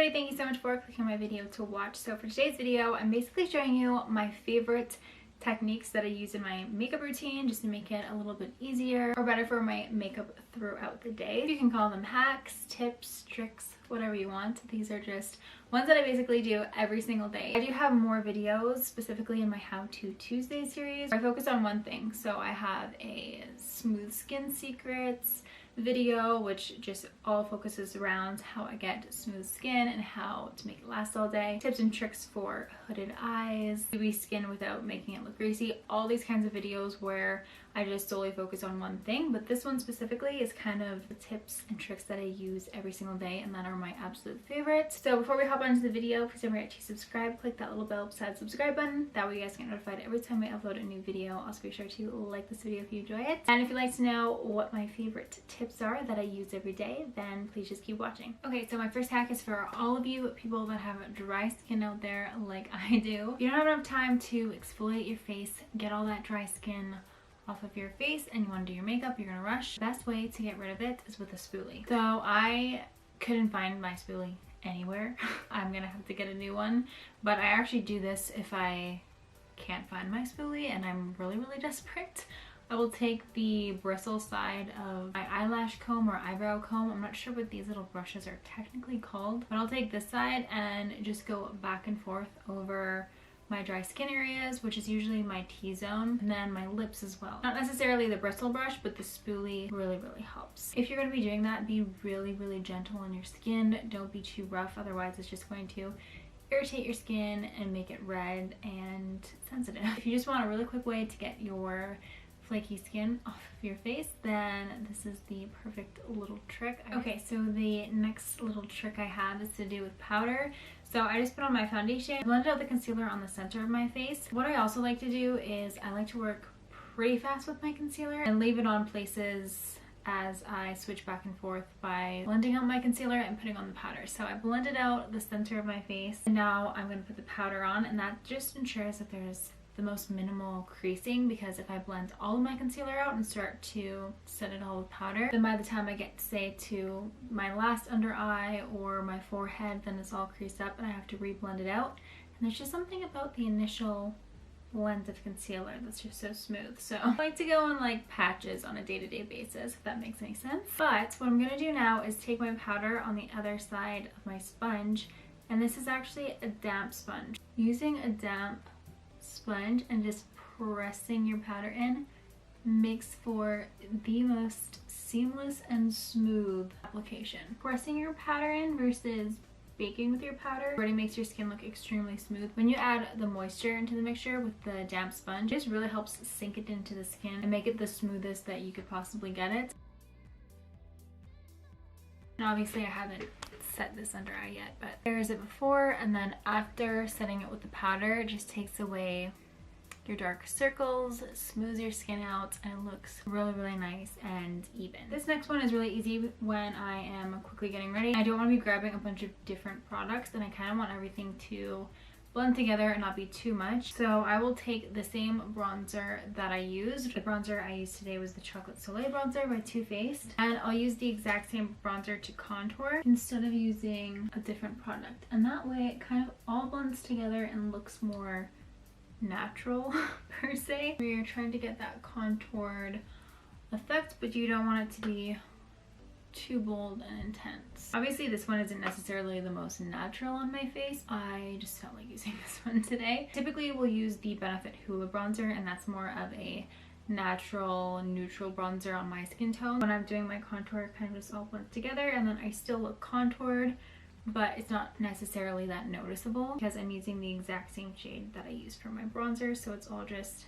everybody, thank you so much for clicking on my video to watch. So for today's video, I'm basically showing you my favorite techniques that I use in my makeup routine just to make it a little bit easier or better for my makeup throughout the day. You can call them hacks, tips, tricks, whatever you want. These are just ones that I basically do every single day. I do have more videos specifically in my How To Tuesday series. I focus on one thing. So I have a smooth skin secrets video, which just all focuses around how I get smooth skin and how to make it last all day. Tips and tricks for hooded eyes, dewy skin without making it look greasy. All these kinds of videos where I just solely focus on one thing, but this one specifically is kind of the tips and tricks that I use every single day and that are my absolute favorites. So before we hop on to the video, please don't forget to subscribe. Click that little bell beside the subscribe button. That way you guys get notified every time I upload a new video. Also be sure to like this video if you enjoy it. And if you'd like to know what my favorite tips are that I use every day, then please just keep watching. Okay, so my first hack is for all of you people that have dry skin out there like I do. If you don't have enough time to exfoliate your face, get all that dry skin off of your face, and you want to do your makeup, you're gonna rush. The best way to get rid of it is with a spoolie. So I couldn't find my spoolie anywhere. I'm gonna have to get a new one, but I actually do this if I can't find my spoolie and I'm really desperate. I will take the bristle side of my eyelash comb or eyebrow comb. I'm not sure what these little brushes are technically called, but I'll take this side and just go back and forth over my dry skin areas, which is usually my T-zone, and then my lips as well. Not necessarily the bristle brush, but the spoolie really helps. If you're going to be doing that, be really gentle on your skin. Don't be too rough, otherwise it's just going to irritate your skin and make it red and sensitive. If you just want a really quick way to get your flaky skin off of your face, then this is the perfect little trick. Okay, so the next little trick I have is to do with powder. So I just put on my foundation, blended out the concealer on the center of my face. What I also like to do is I like to work pretty fast with my concealer and leave it on places as I switch back and forth by blending out my concealer and putting on the powder. So I blended out the center of my face, and now I'm going to put the powder on, and that just ensures that there's the most minimal creasing, because if I blend all of my concealer out and start to set it all with powder, then by the time I get, say, to my last under eye or my forehead, then it's all creased up and I have to re-blend it out. And there's just something about the initial blend of concealer that's just so smooth. So I like to go on like patches on a day-to-day basis, if that makes any sense. But what I'm gonna do now is take my powder on the other side of my sponge, and this is actually a damp sponge. Using a damp sponge and just pressing your powder in makes for the most seamless and smooth application. Pressing your powder in versus baking with your powder already makes your skin look extremely smooth. When you add the moisture into the mixture with the damp sponge, it just really helps sink it into the skin and make it the smoothest that you could possibly get it. And obviously I haven't set this under eye yet, but there is it before and then after setting it with the powder. It just takes away your dark circles, smooths your skin out, and it looks really nice and even. This next one is really easy when I am quickly getting ready. I don't want to be grabbing a bunch of different products, and I kind of want everything to blend together and not be too much. So I will take the same bronzer that I used. The bronzer I used today was the Chocolate Soleil bronzer by Too Faced, and I'll use the exact same bronzer to contour instead of using a different product, and that way it kind of all blends together and looks more natural per se. You're trying to get that contoured effect, but you don't want it to be too bold and intense. Obviously this one isn't necessarily the most natural on my face. I just felt like using this one today. Typically we'll use the Benefit Hoola bronzer, and that's more of a natural neutral bronzer on my skin tone. When I'm doing my contour, it kind of just all blends together, and then I still look contoured, but it's not necessarily that noticeable because I'm using the exact same shade that I used for my bronzer, so it's all just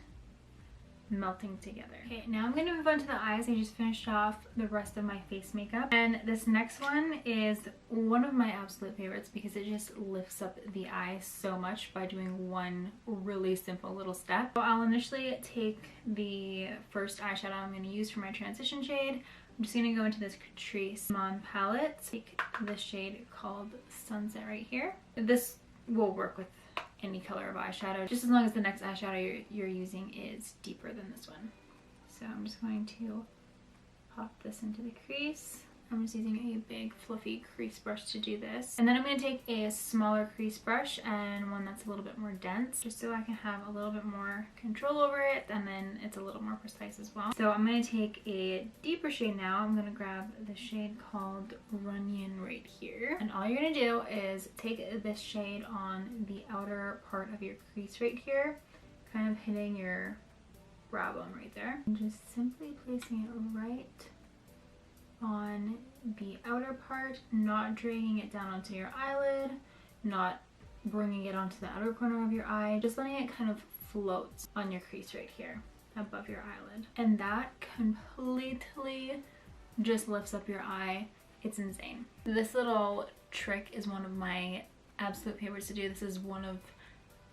melting together. Okay, now I'm going to move on to the eyes. I just finished off the rest of my face makeup, and this next one is one of my absolute favorites because it just lifts up the eyes so much by doing one really simple little step. So I'll initially take the first eyeshadow I'm going to use for my transition shade. I'm just going to go into this Catrice Mon palette. Take this shade called Sunset right here. This will work with any color of eyeshadow, just as long as the next eyeshadow you're using is deeper than this one. So I'm just going to pop this into the crease I'm just using a big fluffy crease brush to do this. And then I'm going to take a smaller crease brush and one that's a little bit more dense, just so I can have a little bit more control over it, and then it's a little more precise as well. So I'm going to take a deeper shade now. I'm going to grab the shade called Runyon right here. And all you're going to do is take this shade on the outer part of your crease right here, kind of hitting your brow bone right there. And just simply placing it right on the outer part, not dragging it down onto your eyelid, not bringing it onto the outer corner of your eye, just letting it kind of float on your crease right here above your eyelid. And that completely just lifts up your eye. It's insane. This little trick is one of my absolute favorites to do. This is one of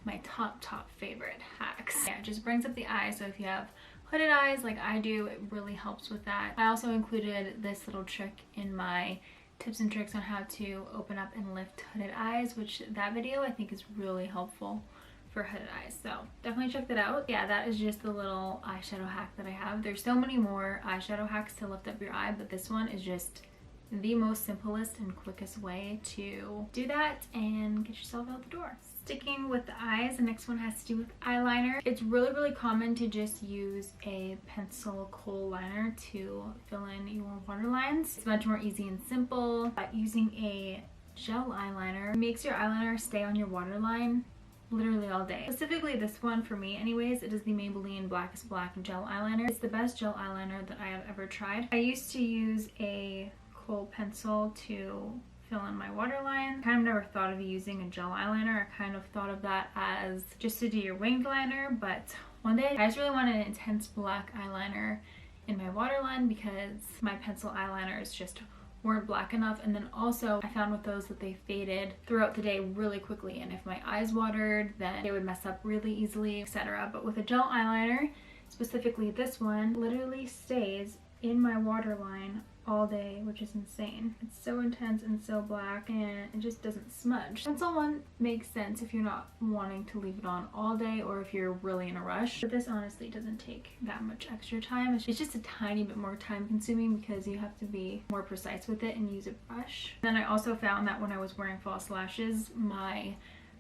my top favorite hacks. Yeah, it just brings up the eye, so if you have hooded eyes like I do, it really helps with that. I also included this little trick in my tips and tricks on how to open up and lift hooded eyes, which that video I think is really helpful for hooded eyes, so definitely check that out. Yeah, that is just the little eyeshadow hack that I have. There's so many more eyeshadow hacks to lift up your eye, but this one is just the most simplest and quickest way to do that and get yourself out the door. Sticking with the eyes, the next one has to do with eyeliner. It's really common to just use a pencil kohl liner to fill in your waterlines. It's much more easy and simple. But using a gel eyeliner makes your eyeliner stay on your waterline literally all day. Specifically this one, for me anyways, it is the Maybelline Black is Black gel eyeliner. It's the best gel eyeliner that I have ever tried. I used to use a kohl pencil to fill in my waterline. Kind of never thought of using a gel eyeliner. I kind of thought of that as just to do your winged liner, but one day I just really wanted an intense black eyeliner in my waterline because my pencil eyeliners just weren't black enough. And then also I found with those that they faded throughout the day really quickly, and if my eyes watered then they would mess up really easily, etc. But with a gel eyeliner, specifically this one, literally stays in my waterline all day, which is insane. It's so intense and so black, and it just doesn't smudge. Pencil one makes sense if you're not wanting to leave it on all day or if you're really in a rush, but this honestly doesn't take that much extra time. It's just a tiny bit more time consuming because you have to be more precise with it and use a brush. Then I also found that when I was wearing false lashes, my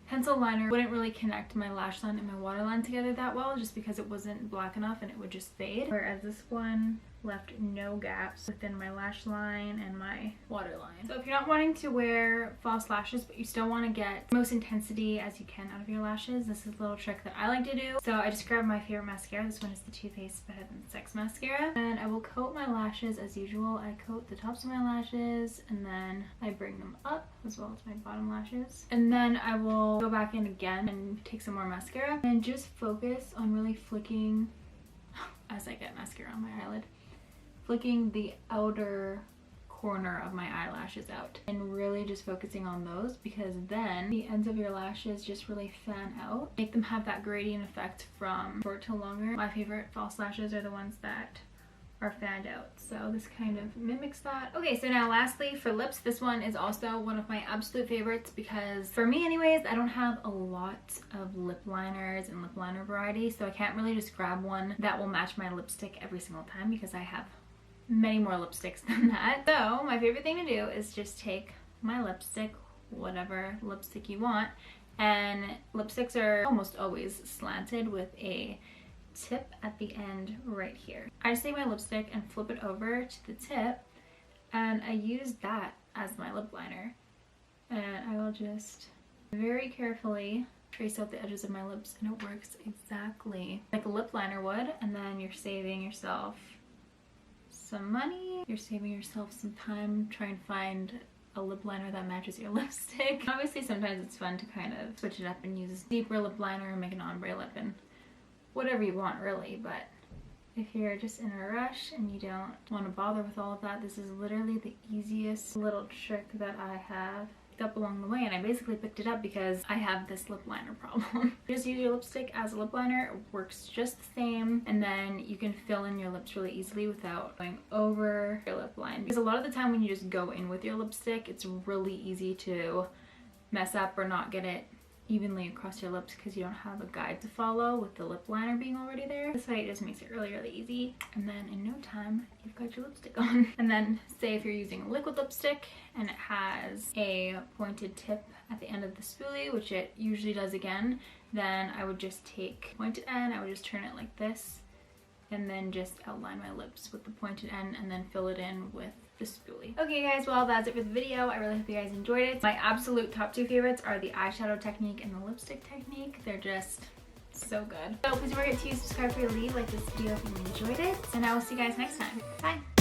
pencil liner wouldn't really connect my lash line and my waterline together that well, just because it wasn't black enough and it would just fade, whereas this one left no gaps within my lash line and my waterline. So if you're not wanting to wear false lashes but you still want to get the most intensity as you can out of your lashes, this is a little trick that I like to do. So I just grabbed my favorite mascara. This one is the Too Faced Better Than Sex mascara, and I will coat my lashes as usual. I coat the tops of my lashes and then I bring them up as well as my bottom lashes, and then I will go back in again and take some more mascara and just focus on really flicking as I get mascara on my eyelid, flicking the outer corner of my eyelashes out and really just focusing on those, because then the ends of your lashes just really fan out, make them have that gradient effect from short to longer. My favorite false lashes are the ones that are fanned out, so this kind of mimics that. Okay, so now lastly for lips, this one is also one of my absolute favorites because for me anyways, I don't have a lot of lip liners and lip liner variety, so I can't really just grab one that will match my lipstick every single time because I have many more lipsticks than that. So my favorite thing to do is just take my lipstick, whatever lipstick you want, and lipsticks are almost always slanted with a tip at the end right here. I just take my lipstick and flip it over to the tip, and I use that as my lip liner, and I will just very carefully trace out the edges of my lips, and it works exactly like a lip liner would. And then you're saving yourself some money, you're saving yourself some time trying to find a lip liner that matches your lipstick. Obviously sometimes it's fun to kind of switch it up and use a deeper lip liner and make an ombre lip and whatever you want really, but if you're just in a rush and you don't want to bother with all of that, this is literally the easiest little trick that I have picked up along the way. And I basically picked it up because I have this lip liner problem. Just use your lipstick as a lip liner, it works just the same, and then you can fill in your lips really easily without going over your lip line, because a lot of the time when you just go in with your lipstick, it's really easy to mess up or not get it evenly across your lips because you don't have a guide to follow with the lip liner being already there. This way it just makes it really, really easy. And then in no time, you've got your lipstick on. And then say if you're using liquid lipstick and it has a pointed tip at the end of the spoolie, which it usually does again, then I would just take pointed end, I would just turn it like this, and then just outline my lips with the pointed end and then fill it in with the spoolie. Okay guys, well that's it for the video. I really hope you guys enjoyed it. My absolute top two favorites are the eyeshadow technique and the lipstick technique. They're just so good. So please don't forget to subscribe for your lead, like this video if you enjoyed it, and I will see you guys next time. Bye!